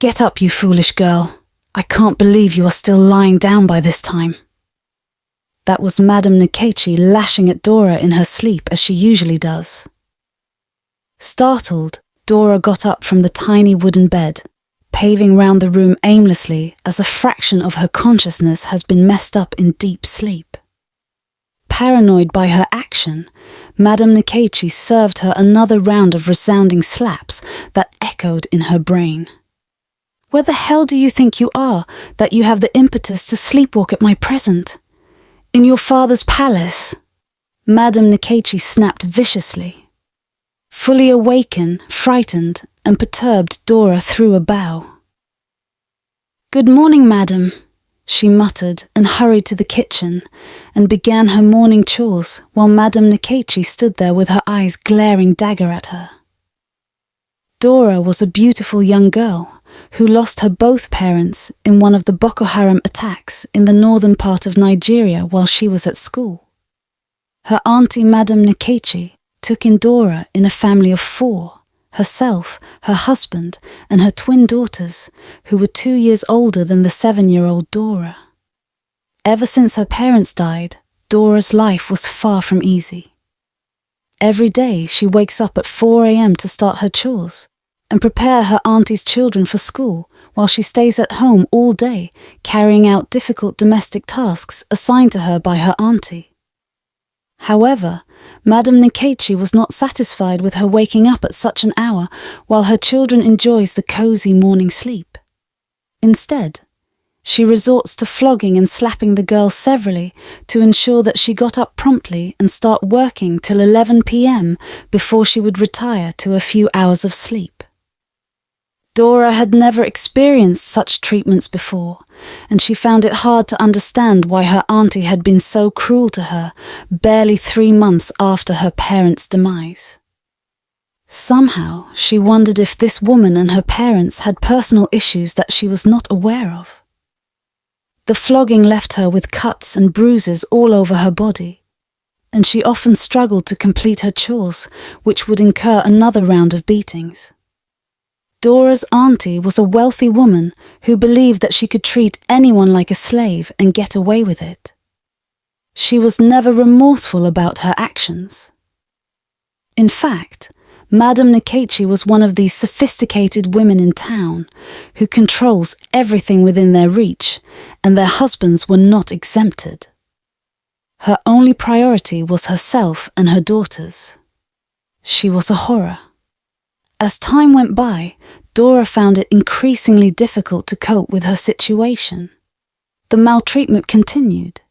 "Get up, you foolish girl. I can't believe you are still lying down by this time." That was Madame Nkechi lashing at Dora in her sleep as she usually does. Startled, Dora got up from the tiny wooden bed, paving round the room aimlessly as a fraction of her consciousness has been messed up in deep sleep. Paranoid by her action, Madame Nkechi served her another round of resounding slaps that echoed in her brain. "Where the hell do you think you are, that you have the impetus to sleepwalk at my present? In your father's palace?" Madame Nkechi snapped viciously. Fully awakened, frightened, and perturbed, Dora threw a bow. "Good morning, madam," she muttered and hurried to the kitchen and began her morning chores while Madame Nkechi stood there with her eyes glaring dagger at her. Dora was a beautiful young girl who lost her both parents in one of the Boko Haram attacks in the northern part of Nigeria while she was at school. Her aunty Madame Nkechi took in Dora in a family of 4, herself, her husband, and her twin daughters, who were 2 years older than the 7-year-old Dora. Ever since her parents died, Dora's life was far from easy. Every day she wakes up at 4 a.m. to start her chores and prepare her auntie's children for school while she stays at home all day, carrying out difficult domestic tasks assigned to her by her auntie. However, Madame Nkechi was not satisfied with her waking up at such an hour while her children enjoys the cozy morning sleep. Instead, she resorts to flogging and slapping the girl severally to ensure that she got up promptly and start working till 11 p.m. before she would retire to a few hours of sleep. Dora had never experienced such treatments before, and she found it hard to understand why her auntie had been so cruel to her barely 3 months after her parents' demise. Somehow, she wondered if this woman and her parents had personal issues that she was not aware of. The flogging left her with cuts and bruises all over her body, and she often struggled to complete her chores, which would incur another round of beatings. Dora's auntie was a wealthy woman who believed that she could treat anyone like a slave and get away with it. She was never remorseful about her actions. In fact, Madame Nkechi was one of these sophisticated women in town who controls everything within their reach, and their husbands were not exempted. Her only priority was herself and her daughters. She was a horror. As time went by, Dora found it increasingly difficult to cope with her situation. The maltreatment continued,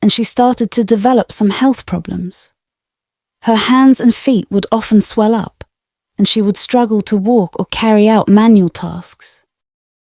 and she started to develop some health problems. Her hands and feet would often swell up, and she would struggle to walk or carry out manual tasks.